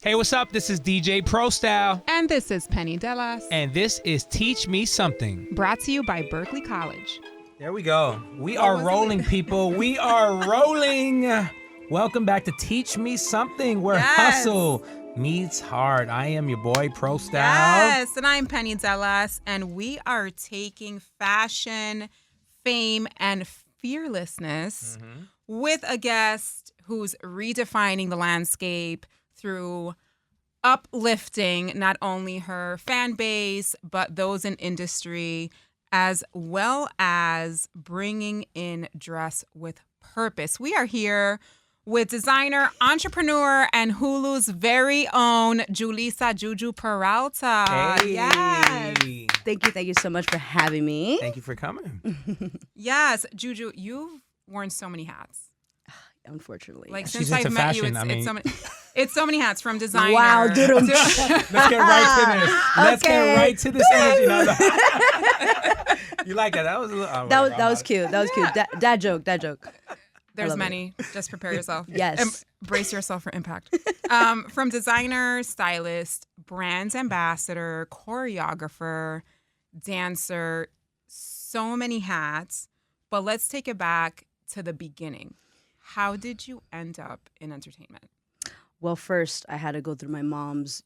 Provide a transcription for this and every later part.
Hey, what's up? This is DJ Prostyle. And this is Penny Dellas. And this is Teach Me Something. Brought to you by Berkeley College. There we go. We are rolling, people. We are rolling. Welcome back to Teach Me Something, where hustle meets hard. I am your boy, Prostyle. Yes, and I'm Penny Dellas, and we are taking fashion, fame, and fearlessness with a guest who's redefining the landscape through uplifting not only her fan base, but those in industry, as well as bringing in dress with purpose. We are here with designer, entrepreneur, and Hulu's very own Julissa Juju Peralta. Hey. Yes. Thank you so much for having me. Thank you for coming. Yes, Juju, you've worn so many hats. Unfortunately. Like She's since I've into met you, fashion, it's so many hats from designer. Wow, dude. Let's get right to this. Let's get right to this energy. No. You like that? That was a little. That was cute. That was cute. Dad joke. There's many. Just prepare yourself. Yes. Brace yourself for impact. From designer, stylist, brand ambassador, choreographer, dancer, so many hats. But let's take it back to the beginning. How did you end up in entertainment? Well, first I had to go through my mom's,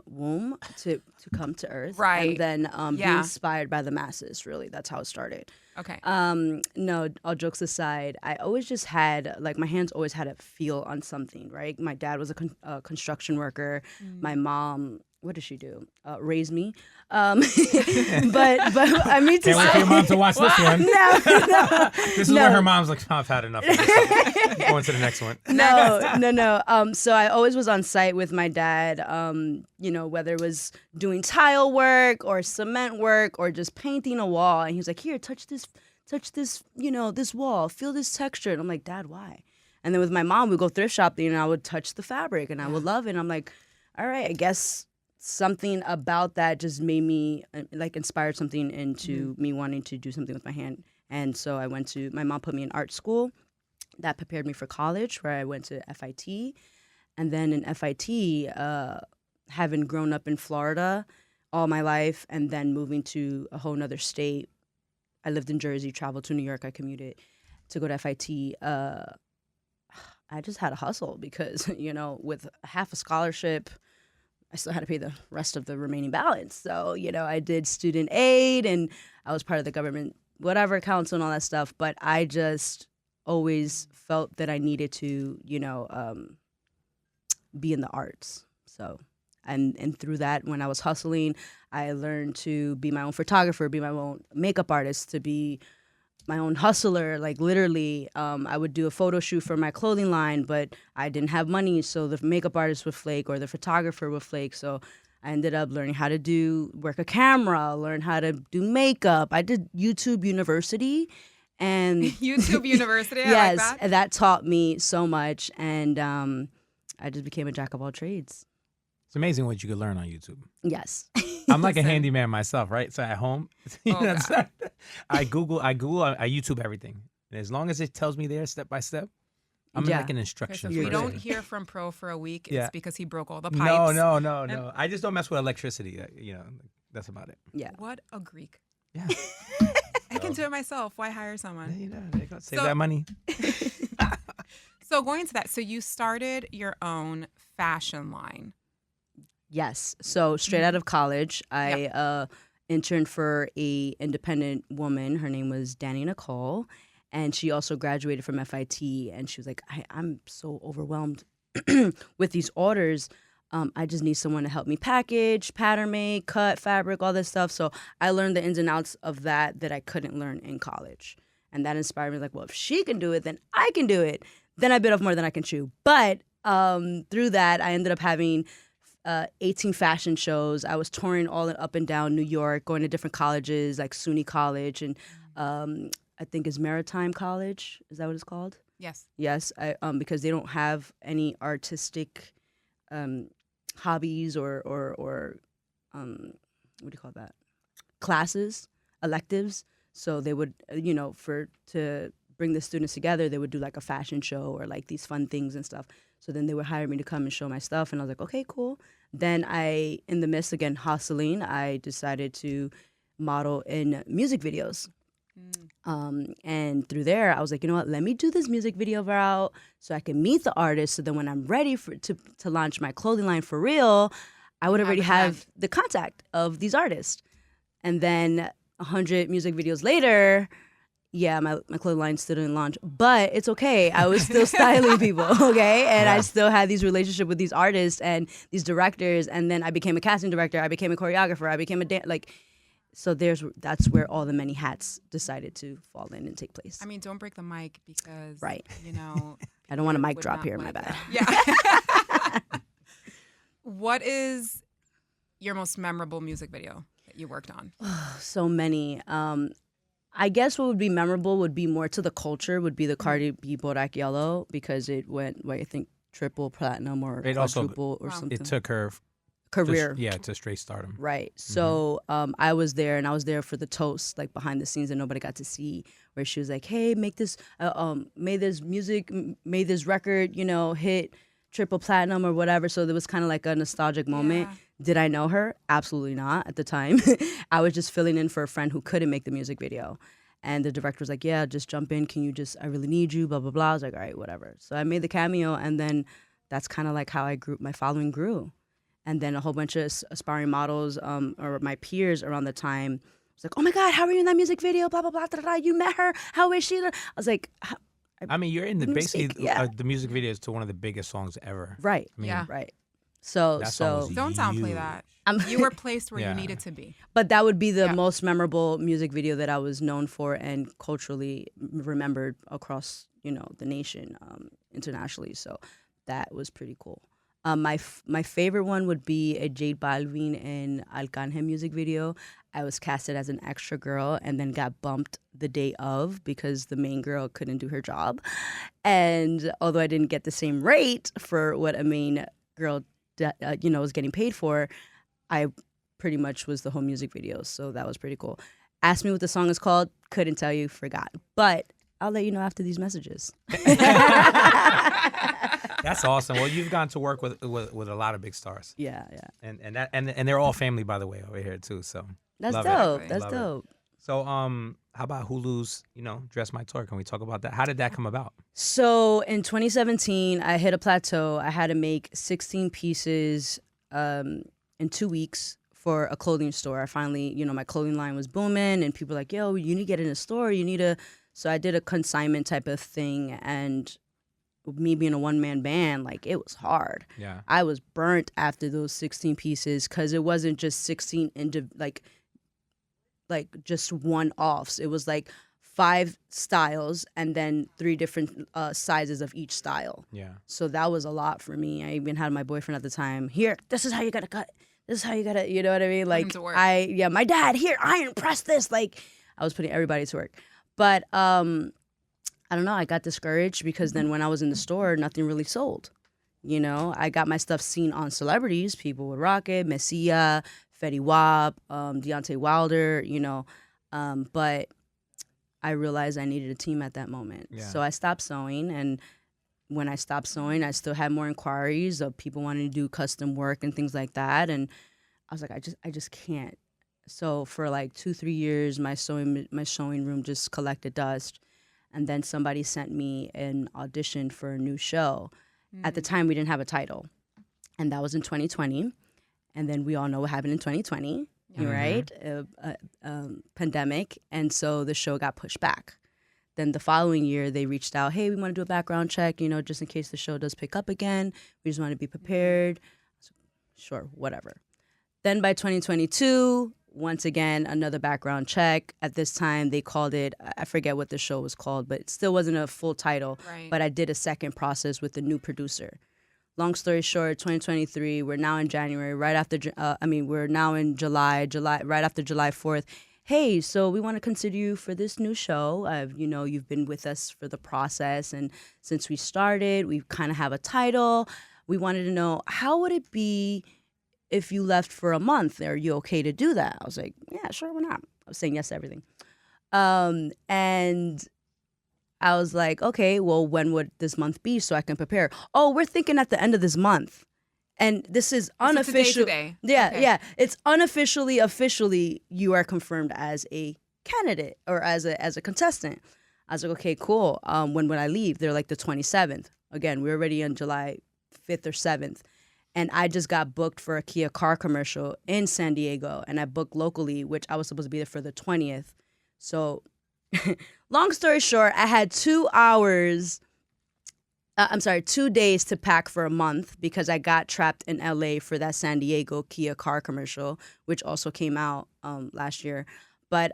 womb to come to Earth, Right. And then be inspired by the masses. Really, that's how it started. Okay. No, all jokes aside, I always just had my hands always had a feel on something, right? My dad was a construction worker. My mom, what did she do? Raised me. But I mean, Can't wait for your mom to watch this one. No. This is where her mom's like, oh, I've had enough of this. Going to the next one. No. So I always was on site with my dad, whether it was doing tile work or cement work or just painting a wall. And he was like, here, touch this, this wall, feel this texture. And I'm like, Dad, why? And then with my mom, we'd go thrift shopping and I would touch the fabric and I would love it. And I'm like, all right, I guess something about that just made me inspired something into me wanting to do something with my hand. And so my mom put me in art school. That prepared me for college, where I went to FIT. And then in FIT, having grown up in Florida all my life and then moving to a whole nother state, I lived in Jersey, traveled to New York, I commuted to go to FIT. I just had to hustle because, with half a scholarship, I still had to pay the rest of the remaining balance. So, I did student aid and I was part of the government, whatever council and all that stuff. But I just always felt that I needed to, be in the arts. So, and through that, when I was hustling, I learned to be my own photographer, be my own makeup artist, to be my own hustler. Like literally, I would do a photo shoot for my clothing line, but I didn't have money, so the makeup artist would flake or the photographer would flake. So I ended up learning how to work a camera, learn how to do makeup. I did YouTube University, and YouTube University. Yes, I like that. that taught me so much, and I just became a jack of all trades. It's amazing what you could learn on YouTube. Yes. I'm like a handyman myself, right? So at home, God. I Google, I YouTube everything. And as long as it tells me there step by step, I'm in like an instruction. If we person. don't hear from Pro for a week, it's because he broke all the No, pipes. I just don't mess with electricity. That's about it. Yeah. What a Greek. Yeah. I can do it myself. Why hire someone? There you go. Save that money. So going into that, so you started your own fashion line. Yes. So straight out of college, I interned for a independent woman. Her name was Danny Nicole, and she also graduated from FIT. And she was like, I'm so overwhelmed with these orders. I just need someone to help me package, pattern make, cut, fabric, all this stuff. So I learned the ins and outs of that I couldn't learn in college. And that inspired me, like, well, if she can do it, then I can do it. Then I bit off more than I can chew. But through that, I ended up having 18 fashion shows. I was touring all up and down New York, going to different colleges like SUNY College and I think is Maritime College. Is that what it's called? Yes. Yes, because they don't have any artistic hobbies or what do you call that? Classes, electives. So they would, to bring the students together, they would do like a fashion show or like these fun things and stuff. So then they would hire me to come and show my stuff, and I was like, okay, cool. Then in the midst, again, hustling, I decided to model in music videos. And through there, I was like, you know what, let me do this music video route so I can meet the artist. So then when I'm ready to launch my clothing line for real, I would already have the contact of these artists. And then 100 music videos later, yeah, my clothing line still didn't launch, but it's okay. I was still styling people, okay? And I still had these relationships with these artists and these directors. And then I became a casting director. I became a choreographer. I became so that's where all the many hats decided to fall in and take place. I mean, don't break the mic because, right. you know. I don't want a mic drop here, my bad. Yeah. What is your most memorable music video that you worked on? So many. I guess what would be memorable would be more to the culture, would be the Cardi B Bodak Yellow, because it went, I think, triple platinum or quadruple or something. It took her career to straight stardom. Right. So I was there, and I was there for the toast, like behind the scenes that nobody got to see, where she was like, hey, make this record, you know, hit triple platinum or whatever. So there was kind of like a nostalgic moment. Yeah. Did I know her? Absolutely not at the time. I was just filling in for a friend who couldn't make the music video. And the director was like, yeah, just jump in. I really need you, blah, blah, blah. I was like, all right, whatever. So I made the cameo, and then that's kind of like how my following grew. And then a whole bunch of aspiring models or my peers around the time was like, oh my God, how are you in that music video? Blah, blah, blah, da, da, da. You met her. How is she? I was like, I mean, you're in the the music videos to one of the biggest songs ever. Right. I mean, right. So don't downplay that. You were placed where you needed to be. But that would be the most memorable music video that I was known for and culturally remembered across, you know, the nation, internationally. So that was pretty cool. My favorite one would be a J Balvin and Alcángel music video. I was casted as an extra girl and then got bumped the day of because the main girl couldn't do her job. And although I didn't get the same rate for what a main girl, was getting paid for, I pretty much was the whole music video. So that was pretty cool. Asked me what the song is called. Couldn't tell you. Forgot. But I'll let you know after these messages. That's awesome. Well, you've gotten to work with a lot of big stars. Yeah. And they're all family, by the way, over here too. So that's dope. That's dope. So how about Hulu's, Dress My Tour? Can we talk about that? How did that come about? So in 2017, I hit a plateau. I had to make 16 pieces in 2 weeks for a clothing store. I finally, my clothing line was booming, and people were like, yo, you need to get in a store. So I did a consignment type of thing, and me being a one-man band, like, it was hard. Yeah. I was burnt after those 16 pieces because it wasn't just 16 just one-offs. It was like 5 styles and then 3 different sizes of each style. Yeah. So that was a lot for me. I even had my boyfriend at the time. Here, this is how you gotta cut. This is how you gotta, you know what I mean? Like, my dad, here, iron press this. Like, I was putting everybody to work. But I don't know, I got discouraged because then when I was in the store, nothing really sold. I got my stuff seen on celebrities. People would rock it, Messia, Fetty Wap, Deontay Wilder, but I realized I needed a team at that moment. Yeah. So I stopped sewing, and when I stopped sewing, I still had more inquiries of people wanting to do custom work and things like that. And I was like, I just can't. So for like 2-3 years, my sewing room just collected dust. And then somebody sent me an audition for a new show. At the time, we didn't have a title. And that was in 2020. And then we all know what happened in 2020, right? Pandemic. And so the show got pushed back. Then the following year, they reached out, hey, we want to do a background check, just in case the show does pick up again. We just want to be prepared. Sure, whatever. Then by 2022, once again, another background check. At this time, they called it, I forget what the show was called, but it still wasn't a full title. Right. But I did a second process with the new producer. Long story short, 2023, we're now in January, we're now in July, right after July 4th. Hey, so we want to consider you for this new show. You've been with us for the process, and since we started, we kind of have a title. We wanted to know, how would it be if you left for a month? Are you okay to do that? I was like, yeah, sure, why not? I was saying yes to everything. And I was like, okay, well, when would this month be so I can prepare? Oh, we're thinking at the end of this month. And this is unofficial. Today. Yeah, Okay. yeah. It's unofficially, officially, you are confirmed as a candidate or as a contestant. I was like, okay, cool. When would I leave? They're like the 27th. Again, we're already on July 5th or 7th. And I just got booked for a Kia car commercial in San Diego. And I booked locally, which I was supposed to be there for the 20th. So, long story short, I had 2 hours. 2 days to pack for a month because I got trapped in LA for that San Diego Kia car commercial, which also came out last year. But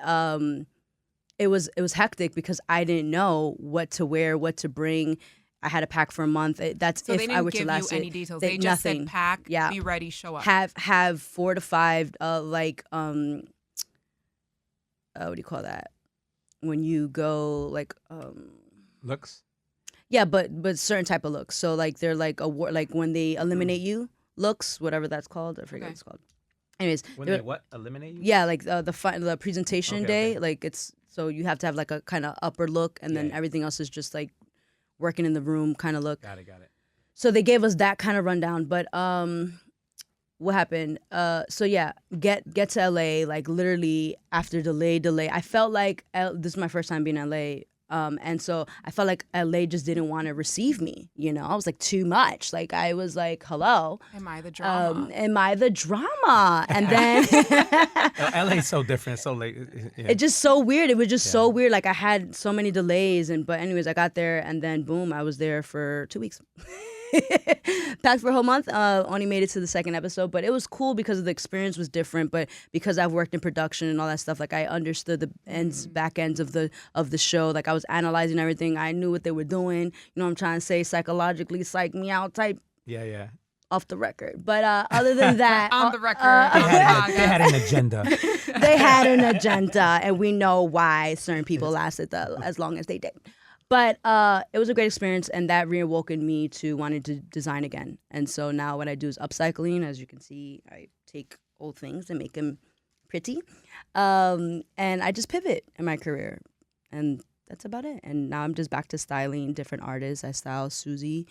it was hectic because I didn't know what to wear, what to bring. I had to pack for a month. That's So if they I didn't were to give last you it. any details. They just nothing. said pack, Yeah. be ready, show up. Have 4 to 5 what do you call that? When you go like Looks. yeah, but certain type of looks. So like they're like like when they eliminate you looks, whatever that's called. I forget what it's called. Anyways, When they what? Eliminate you? yeah, like the presentation day, okay. like it's so you have to have like a kind of upper look, and then Yeah. everything else is just like working in the room kind of look. Got it. So they gave us that kind of rundown, but what happened? So yeah, get to LA like literally after delay. I felt like this is my first time being in LA. And so I felt like LA just didn't want to receive me. You know, I was like too much. Like I was like, hello. Am I the drama? Am I the drama? And then LA's so different. So late. Yeah. it's just so weird. It was just so weird. Like I had so many delays, but anyways, I got there and then boom, I was there for 2 weeks. Packed for a whole month. Only made it to the second episode, but it was cool because the experience was different. But because I've worked in production and all that stuff, like I understood the back ends of the show. Like I was analyzing everything. I knew what they were doing. You know what I'm trying to say? Psychologically psych me out type. Yeah. Off the record. But other than that, On the record. They had an agenda. they had an agenda, and we know why certain people lasted as long as they did. But it was a great experience, and that reawoken me to wanting to design again. And so now what I do is upcycling. As you can see, I take old things and make them pretty. And I just pivot in my career. And that's about it. And now I'm just back to styling different artists. I style Susie.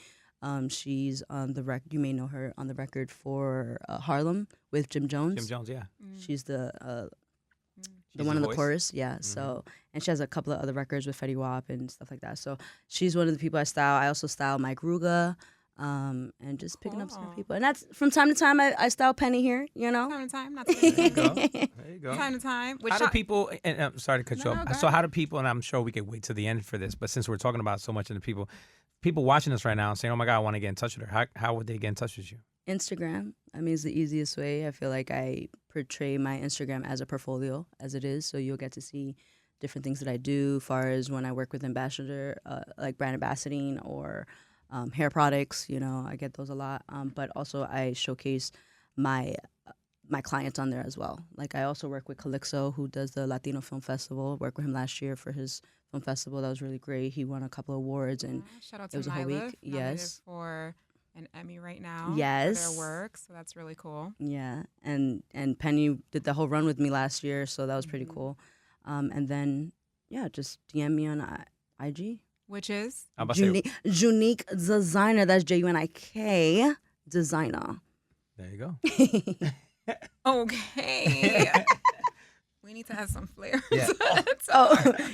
She's on the record. You may know her on the record for Harlem with Jim Jones. Jim Jones, yeah. She's the She's one in the voice? chorus, yeah. Mhm. So, and she has a couple of other records with Fetty Wap and stuff like that. So she's one of the people I style. I also style Mike Ruga, and just picking up some Cool. people. And that's from time to time. I style Penny here, you know. Time to time. Not There you go. There you go. Time to time. Which How do people, and I'm sorry to cut you No, off. go So ahead. how do people, and I'm sure we could wait to the end for this, but since we're talking about so much of the people watching us right now and saying, oh my God, I want to get in touch with her. How would they get in touch with you? Instagram. I mean, it's the easiest way. I feel like I portray my Instagram as a portfolio, as it is. So you'll get to see different things that I do, as far as when I work with ambassador, like brand ambassading or hair products. You know, I get those a lot. But also I showcase my clients on there as well. Like I also work with Calixo, who does the Latino Film Festival. Worked with him last year for his film festival. That was really great. He won a couple of awards, and shout out it to was a whole Nyla, week. nominated Yes. for an Emmy right now. Yes. For their work, so that's really cool. Yeah, and Penny did the whole run with me last year, so that was pretty cool. And then just DM me on IG. Which is I'm about to say, Junique Designer. That's Junik Designer. there you go. okay. We need to have some flair. Yeah.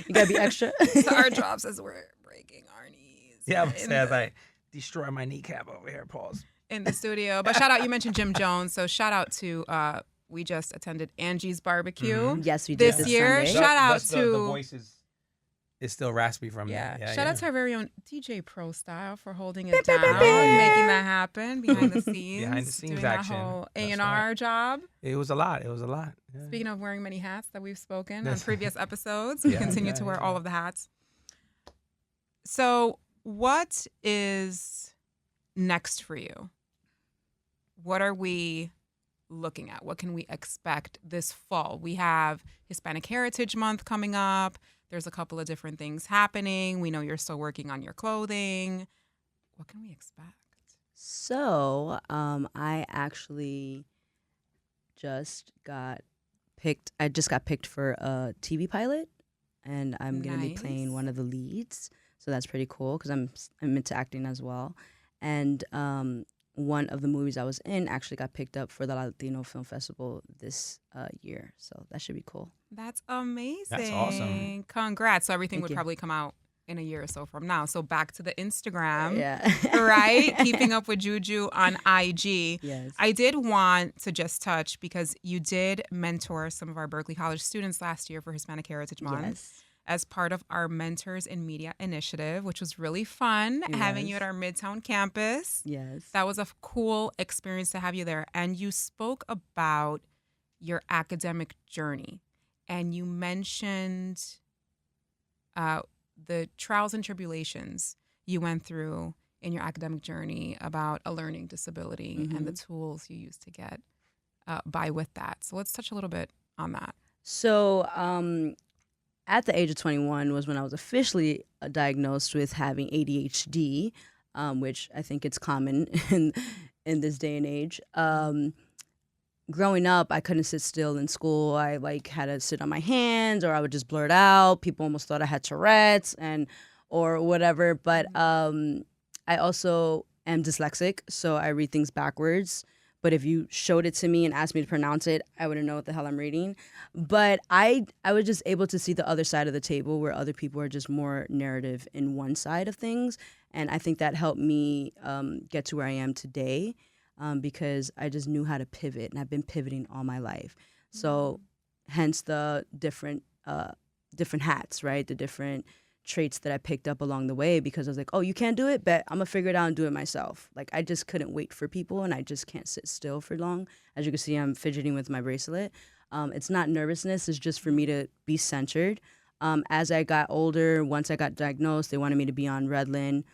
You gotta be extra. to our drops as we're breaking our knees. Yeah, I'm in saying the- like destroy my kneecap over here. Pause. in the studio. But shout out, you mentioned Jim Jones, so shout out to we just attended Angie's barbecue. Yes, we did This year, Sunday. shout out Thus the to voice is still raspy from yeah. that. Shout out to our very own DJ Prostyle for holding it down, making that happen behind the scenes, Behind the scenes doing action. that whole That's A&R job. It was a lot. Yeah. Speaking of wearing many hats that we've spoken on That's- previous episodes, we Yeah, continue yeah, to wear yeah. all of the hats. So, what is next for you? What are we looking at? What can we expect this fall? We have Hispanic Heritage Month coming up. There's a couple of different things happening. We know you're still working on your clothing. What can we expect? So, I actually just got picked. I just got picked for a TV pilot, and I'm gonna be playing Nice. one of the leads. So that's pretty cool because I'm into acting as well. And one of the movies I was in actually got picked up for the Latino Film Festival this year. So that should be cool. That's amazing. That's awesome. Congrats. So everything Thank would you. probably come out in a year or so from now. So back to the Instagram. Yeah. Right? Keeping up with Juju on IG. Yes. I did want to just touch because you did mentor some of our Berkeley College students last year for Hispanic Heritage Month Yes. as part of our Mentors in Media initiative, which was really fun having you Yes. at our Midtown campus. Yes. That was a cool experience to have you there. And you spoke about your academic journey. And you mentioned the trials and tribulations you went through in your academic journey about a learning disability and the tools you used to get by with that. So let's touch a little bit on that. So at the age of 21 was when I was officially diagnosed with having ADHD, which I think it's common in this day and age. Growing up, I couldn't sit still in school. I had to sit on my hands, or I would just blurt out. People almost thought I had Tourette's or whatever. But I also am dyslexic, so I read things backwards. But if you showed it to me and asked me to pronounce it, I wouldn't know what the hell I'm reading. But I was just able to see the other side of the table where other people are just more narrative in one side of things. And I think that helped me get to where I am today. Because I just knew how to pivot, and I've been pivoting all my life. So, hence the different hats, right? The different traits that I picked up along the way. Because I was like, oh, you can't do it, but I'm gonna figure it out and do it myself. Like I just couldn't wait for people, and I just can't sit still for long. As you can see, I'm fidgeting with my bracelet. It's not nervousness; it's just for me to be centered. As I got older, once I got diagnosed, they wanted me to be on Ritalin.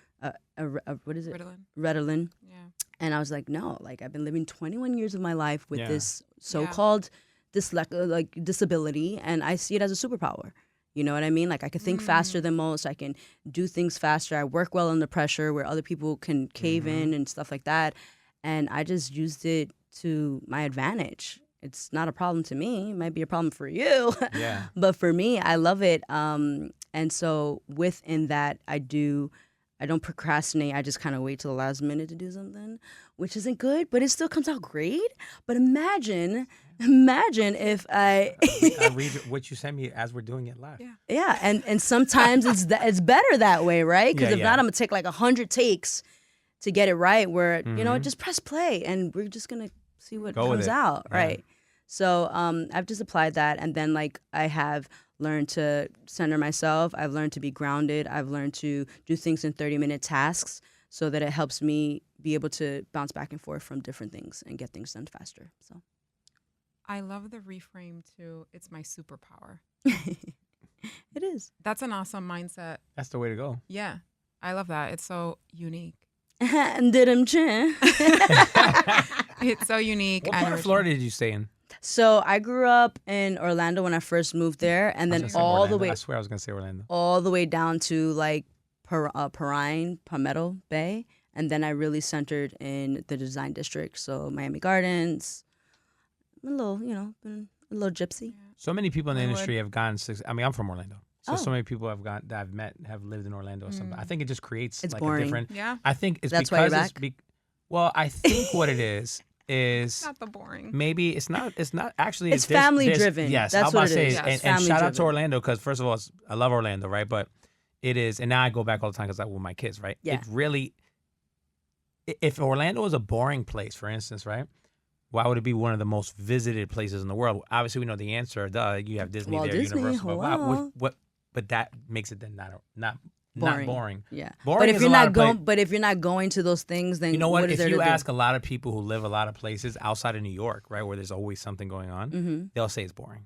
What is it? Ritalin. Yeah. And I was like, no, I've been living 21 years of my life with this so-called disability, and I see it as a superpower. You know what I mean? I can think faster than most. I can do things faster. I work well under pressure where other people can cave in and stuff like that. And I just used it to my advantage. It's not a problem to me. It might be a problem for you. Yeah. But for me, I love it. And so within that, I don't procrastinate. I just kind of wait till the last minute to do something, which isn't good, but it still comes out great. But imagine if I read what you sent me as we're doing it live. yeah, and sometimes it's better that way, right? Because if not, I'm gonna take 100 takes to get it right. Where just press play, and we're just gonna see what comes out, right? So I've just applied that, and then I have learned to center myself. I've learned to be grounded. I've learned to do things in 30-minute tasks so that it helps me be able to bounce back and forth from different things and get things done faster. So I love the reframe to "It's my superpower." it is. That's an awesome mindset. That's the way to go. Yeah, I love that. It's so unique. It's so unique. What part of Florida did you stay in? So I grew up in Orlando when I first moved there, and then all the way. I swear I was gonna say Orlando. All the way down to Palmetto Bay, and then I really centered in the design district. So Miami Gardens, a little gypsy. So many people in the industry have gone. I mean, I'm from Orlando, so many people that I've met have lived in Orlando or something. I think it just creates boring. a different. Yeah. I think it's That's because why you're it's well, I think what it is not the boring. maybe it's not actually It's family driven. Yes, that's what it is. Yes. And shout out to Orlando because first of all, I love Orlando, right? But it is, and now I go back all the time because I'm with my kids, right? Yeah. It really, if Orlando was a boring place, for instance, right? Why would it be one of the most visited places in the world? Obviously, we know the answer. Duh, you have Disney Walt there, Disney, Universal, blah, blah. wow. But that makes it then not boring. Yeah. Boring But if is you're a lot not of going, but if you're not going to those things, then you know what? is If there you to ask do? a lot of people who live a lot of places outside of New York, right, where there's always something going on, they'll say it's boring.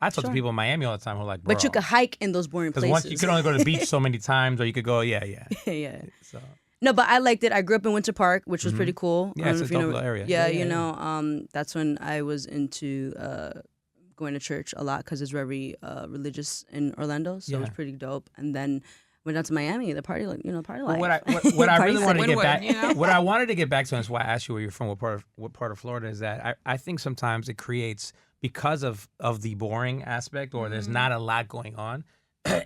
I talk to people in Miami all the time who are like, bro. But you could hike in those boring places. Because you could only go to the beach so many times, or you could go, yeah. yeah. So. No, but I liked it. I grew up in Winter Park, which was pretty cool. Yeah, it's a dope little area. Yeah, that's when I was into going to church a lot because it's very religious in Orlando, so it was pretty dope. And then went down to Miami, the party, party life. What I really wanted to get back, you know? what I wanted to get back to, and that's why I asked you where you're from, what part of Florida is that? I think sometimes it creates, because of the boring aspect, or there's not a lot going on,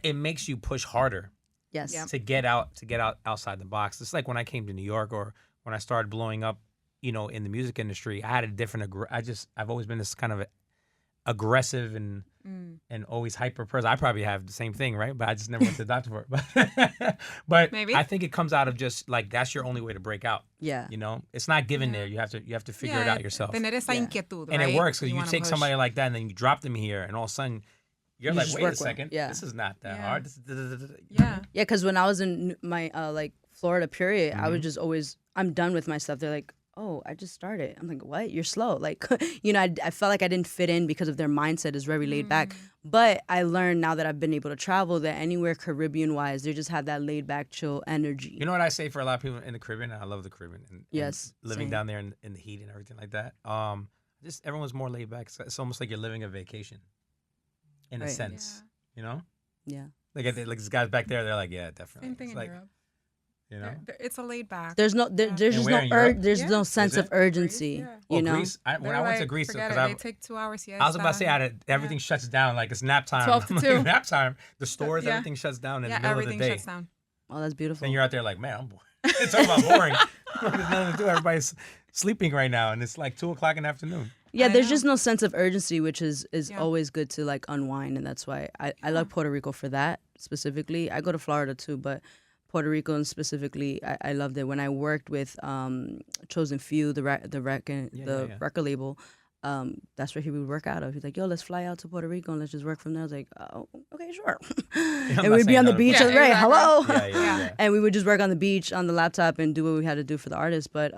it makes you push harder. Yes. Yep. to get out outside the box. It's like when I came to New York or when I started blowing up, in the music industry. I had a different. I've always been this kind of aggressive and always hyper person. I probably have the same thing, right? But I just never went to the doctor for it. But Maybe. I think it comes out of just like that's your only way to break out. Yeah. It's not given there. You have to figure it out yourself. Tener esa inquietud, And right? it works because you wanna take push. somebody like that and then you drop them here, and all of a sudden you're You like, just wait a work with 'em. second, Yeah. this is not that hard. This is, Yeah. Yeah, because when I was in my like Florida period, I Mm-hmm. was just always, I'm done with my stuff. They're like, oh, I just started. I'm like, what? You're slow. Like, I felt like I didn't fit in because of their mindset is very laid back. But I learned now that I've been able to travel that anywhere Caribbean wise, they just have that laid back, chill energy. You know what I say for a lot of people in the Caribbean? I love the Caribbean. And Yes, living same. down there in the heat and everything like that. Just everyone's more laid back. It's almost like you're living a vacation, in a Right. sense. Yeah. Yeah. Like these guys back there, they're like, yeah, definitely. Same thing It's in like, Europe. you know. It's a laid back. There's And just where, no in Europe? there's Yeah. no Is sense of it? urgency. Greece, yeah. You know, Greece. When They're I went to like, Greece, forget because it. They take 2 hours. I was about to say, everything shuts down. Like it's nap time. 12 to I'm like, 2. nap time. The stores, Yeah. everything shuts down in Yeah, the middle of everything the day. shuts down. oh, that's beautiful. Then you're out there like, man, I'm bored. It's talking about boring. There's nothing to do. Everybody's sleeping right now, and it's like 2:00 in the afternoon. Yeah, I there's know. just no sense of urgency, which is Yeah. always good to like unwind, and that's why I love Puerto Rico for that specifically. I go to Florida too, but Puerto Rico and specifically, I loved it. When I worked with Chosen Few, the record label, that's where he would work out of. He's like, yo, let's fly out to Puerto Rico and let's just work from there. I was like, oh, okay, sure. I'm And not we'd be saying on the no to beach, Puerto Rico. right? Yeah, Hello. exactly. Yeah. And we would just work on the beach on the laptop and do what we had to do for the artist. But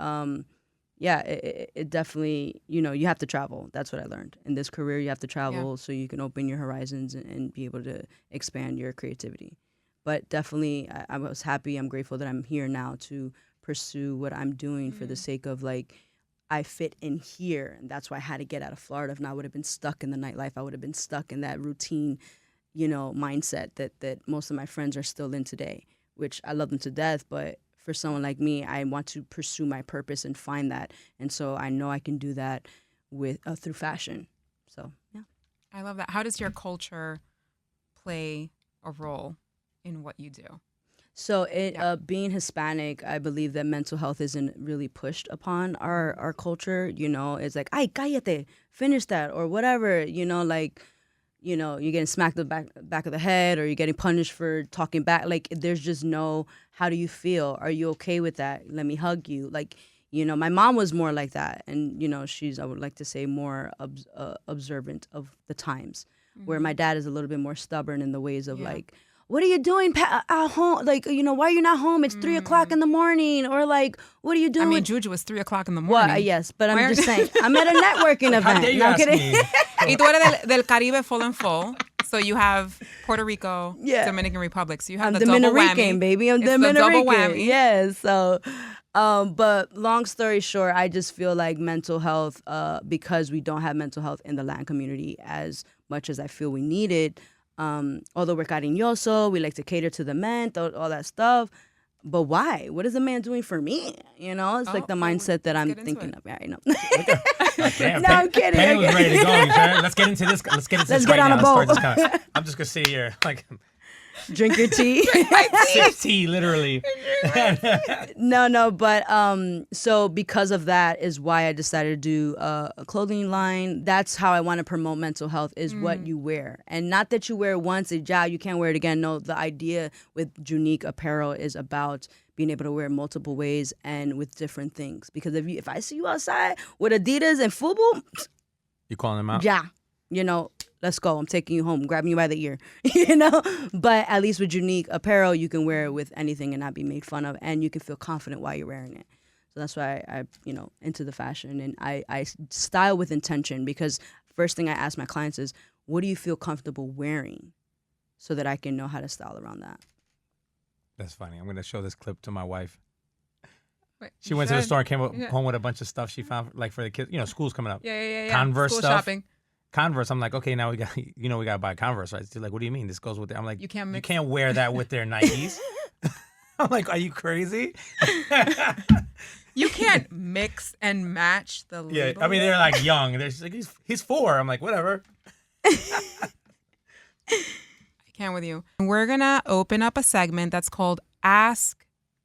yeah, it definitely, you have to travel. That's what I learned. In this career, you have to travel so you can open your horizons and be able to expand your creativity. But definitely, I was happy. I'm grateful that I'm here now to pursue what I'm doing for the sake of like, I fit in here. And that's why I had to get out of Florida. If not, I would have been stuck in the nightlife. I would have been stuck in that routine, mindset that most of my friends are still in today, which I love them to death. But for someone like me, I want to pursue my purpose and find that. And so I know I can do that with through fashion. So, yeah. I love that. How does your culture play a role in what you do? So being Hispanic, I believe that mental health isn't really pushed upon our culture. It's like, ay, cállate, finish that, or whatever. You're getting smacked in the back of the head, or you're getting punished for talking back. Like, there's just no, how do you feel? Are you okay with that? Let me hug you. Like, my mom was more like that. And, she's, I would like to say, more observant of the times, where my dad is a little bit more stubborn in the ways of like, what are you doing at home? Like, why are you not home? It's 3:00 in the morning. Or like, what are you doing? I mean, Juju was 3:00 in the morning. Well, yes, but I'm just saying, I'm at a networking event. How dare you No, I'm ask kidding. me? Y tú eres del Caribe full and full. So you have Puerto Rico, Yeah. Dominican Republic. So you have I'm the double Dominican, whammy. baby. I'm It's the double Dominican. whammy. Yeah. So, but long story short, I just feel like mental health, because we don't have mental health in the Latin community as much as I feel we need it. Although we're cariñoso, we like to cater to the men, all that stuff. But why? What is a man doing for me? It's like the mindset that I'm get into thinking it. of. Yeah, I know. Damn, No, I'm kidding. Penny was ready to go. You sure? Let's get into this. Let's get into Let's this get right on now. a Let's boat. start this kind I'm just gonna sit here like Drink your tea. 6 tea, literally. No, but so because of that is why I decided to do a clothing line. That's how I want to promote mental health is what you wear. And not that you wear it once, you can't wear it again. No, the idea with Unique Apparel is about being able to wear multiple ways and with different things. Because if I see you outside with Adidas and FUBU, You calling them out? yeah, let's go. I'm taking you home, grabbing you by the ear, But at least with Unique Apparel, you can wear it with anything and not be made fun of, and you can feel confident while you're wearing it. So that's why I into the fashion, and I style with intention, because first thing I ask my clients is, what do you feel comfortable wearing, so that I can know how to style around that. That's funny. I'm gonna show this clip to my wife. Wait, She you went to the should. store and came Yeah. home with a bunch of stuff she found, like for the kids. School's coming up. Yeah. Converse School stuff. shopping. Converse. I'm like, okay, now we got, we gotta buy Converse, right? She's like, what do you mean? This goes with it. I'm like, You can't mix. You can't wear that with their Nikes. I'm like, are you crazy? You can't mix and match the Yeah, label. I mean they're like young. They're just like he's 4. I'm like, whatever. I Can with you. We're going to open up a segment that's called Ask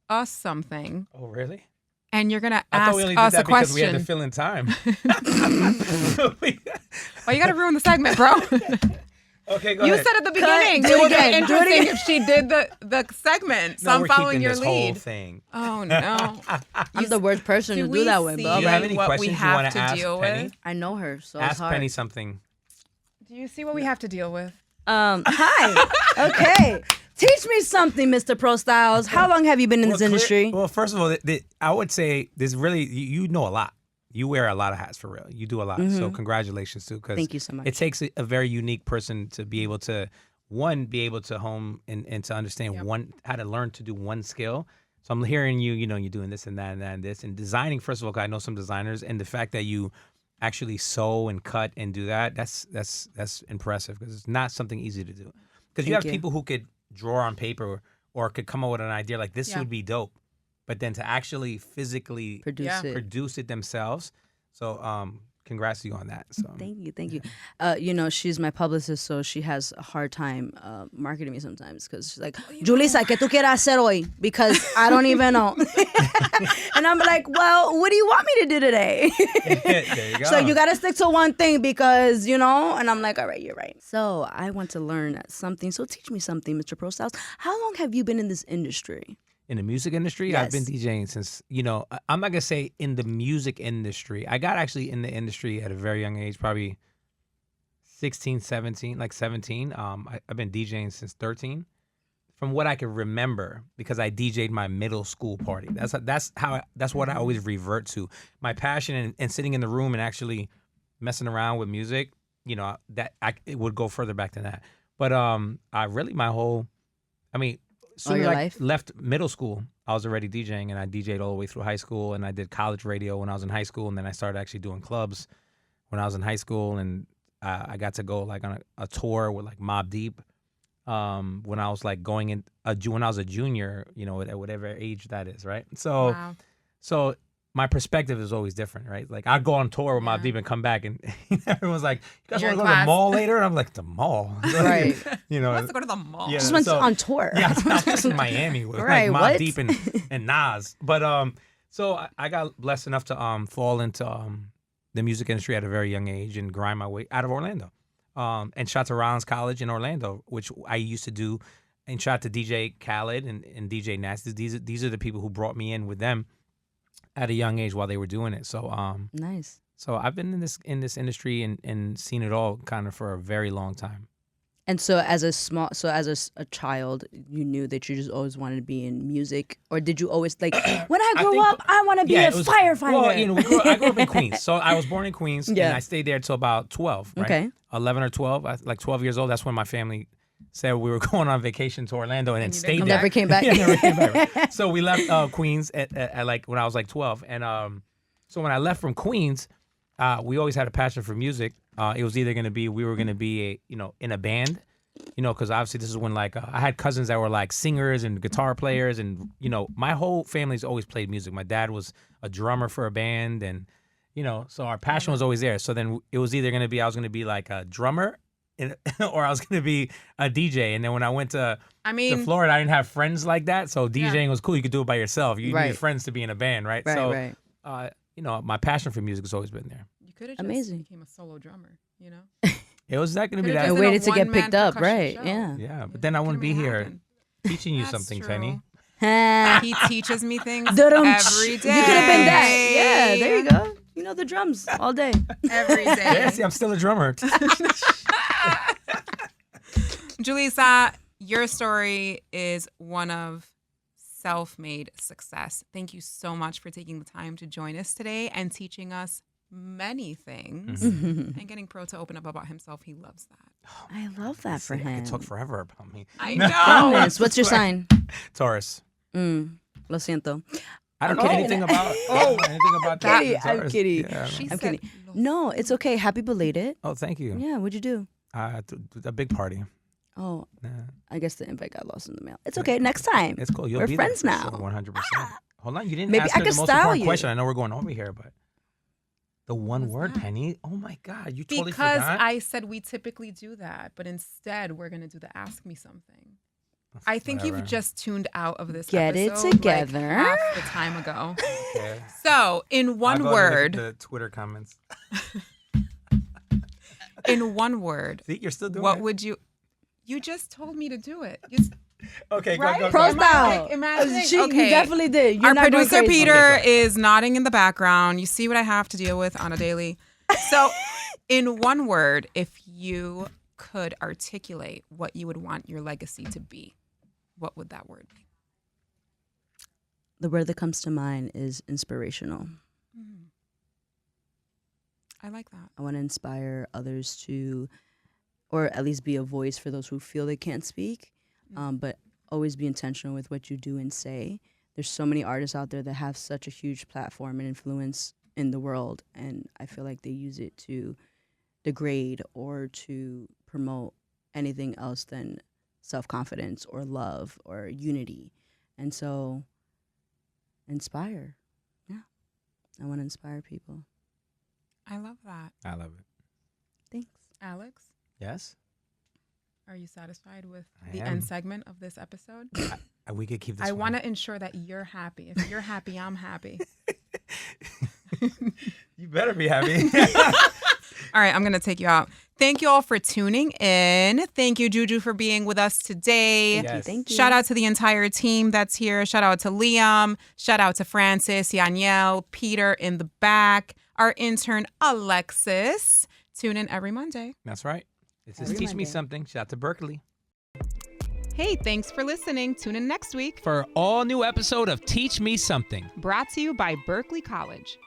Us Something. Oh, really? And you're going to I thought ask we only us did that a because we had question. to fill in time. Oh, you got to ruin the segment, bro. Okay, go You ahead. said at the beginning Do it it would be again. Do it interesting again. if she did the segment. So No, I'm we're following keeping your this whole lead. thing. Oh, no. I'm the worst person Do to we do that with, see but Do you have alright. any what we questions you have want to to ask deal Penny? with? I know her, so it's Ask hard. Penny something. Do you see what we have to deal with? Hi. Okay. Teach me something, Mr. Prostyles. How long have you been in this industry? Well, first of all, I would say there's really, you know a lot. You wear a lot of hats for real. You do a lot. So congratulations too. Thank you so much. It takes a very unique person to be able to, be able to hone and to understand how to learn to do one skill. So I'm hearing you're doing this and that and that and this. And designing, first of all, 'cause I know some designers, and the fact that you actually sew and cut and do that, that's impressive, because it's not something easy to do. Because you have people who could draw on paper or could come up with an idea like this would be dope, but then to actually physically produce it themselves. So congrats to you on that. So Thank you. She's my publicist, so she has a hard time marketing me sometimes, because she's like, Julissa, ¿qué tú quieres hacer hoy? Because I don't even know. And I'm like, well, what do you want me to do today? there you go. So you got to stick to one thing, because, and I'm like, all right, you're right. So I want to learn something. So teach me something, Mr. Prostyles. How long have you been in this industry? In the music industry, Yes. I've been DJing since, I'm not going to say in the music industry. I got actually in the industry at a very young age, probably 16, 17, like 17. I've been DJing since 13. From what I can remember, because I DJ'd my middle school party. That's what I always revert to. My passion and sitting in the room and actually messing around with music, it would go further back than that. But soon as I left middle school, I was already DJing, and I DJ'd all the way through high school, and I did college radio when I was in high school, and then I started actually doing clubs when I was in high school, and I got to go like on a tour with like Mobb Deep when I was like when I was a junior, at whatever age that is, right? So, so my perspective is always different, right? Like I'd go on tour with Mobb Deep and come back, and everyone's like, "You guys want to go to the mall later?" And I'm like, "The mall, Right?" Let's go to the mall. Just went on tour. Yeah, I was in Miami with like Mobb Deep and Nas. But so I got blessed enough to fall into the music industry at a very young age and grind my way out of Orlando. And shot to Rollins College in Orlando, which I used to do, and shot to DJ Khaled and DJ Nasty. These are the people who brought me in with them at a young age while they were doing it. So nice. So I've been in this industry and seen it all kind of for a very long time. And so as a child, you knew that you just always wanted to be in music, or did you always when I grow up, I want to be a firefighter? Well, I grew up in Queens, so I was born in Queens, and I stayed there till about 12, right? Okay. 11 or 12, like 12 years old. That's when my family said we were going on vacation to Orlando, and then stayed there. Never came back. Yeah, never came back. Right? So we left Queens at like when I was like 12, and so when I left from Queens, we always had a passion for music. It was either we were gonna be in a band, because obviously this is when like I had cousins that were like singers and guitar players, and my whole family's always played music. My dad was a drummer for a band, and so our passion was always there. So then it was either gonna be I was gonna be like a drummer, or I was gonna be a DJ. And then when I went to Florida, I didn't have friends like that, so DJing was cool. You could do it by yourself. You need friends to be in a band, right? Right. So my passion for music has always been there. You could have just became a solo drummer, It was not going to be I that. waited to get picked up, right? Show. Yeah. Yeah, but then I wouldn't be here teaching you something, true. Penny. He teaches me things Da-dum. every day. You could have been that. Yeah, there you go. The drums all day. Every day. Yeah, see, I'm still a drummer. Julissa, your story is one of self-made success. Thank you so much for taking the time to join us today and teaching us many things and getting Pro to open up about himself. He loves that. I love that for him. I could talk forever about me. I know. Goodness. What's your sign? Taurus. Lo siento. I don't care anything about that. I'm kidding. Yeah, I'm kidding. No, it's okay. Happy belated. oh, thank you. Yeah, what'd you do? A big party. Oh, Yeah. I guess the invite got lost in the mail. It's okay. Next time. It's cool. You'll We're be friends there now. for sure, 100%. Hold on, you didn't Maybe ask I her could the most style important you. question. I know we're going over here, but The one What's word, that? Penny. Oh my God, you totally Because forgot. I said we typically do that, but instead we're going to do the Ask Me Something. I think Whatever. you've just tuned out of this Get it episode together. like half the time ago. Okay. So, in one I'll go word, to the Twitter comments. in one word, See, you're still doing what it. would you just told me to do it. Okay, Right? go. Prostyle. Imagining- You okay. definitely did. You're Our not going producer crazy. Peter Okay, is nodding in the background. You see what I have to deal with on a daily. So, in one word, if you could articulate what you would want your legacy to be, what would that word be? The word that comes to mind is inspirational. I like that. I want to inspire others to, or at least be a voice for those who feel they can't speak, but always be intentional with what you do and say. There's so many artists out there that have such a huge platform and influence in the world, and I feel like they use it to degrade or to promote anything else than self-confidence or love or unity. And so, inspire. Yeah. I want to inspire people. I love that. I love it. Thanks. Alex, Yes, are you satisfied with I the am. end segment of this episode? we could keep this. I one. want to ensure that you're happy. If you're happy, I'm happy. You better be happy. All right, I'm going to take you out. Thank you all for tuning in. Thank you, Juju, for being with us today. Yes. Thank you. Shout out to the entire team that's here. Shout out to Liam. Shout out to Francis, Yaniel, Peter in the back, our intern, Alexis. Tune in every Monday. That's right. This is Every Teach Me Monday. Something. Shout out to Berkeley. Hey, thanks for listening. Tune in next week. For all new episode of Teach Me Something. Brought to you by Berkeley College.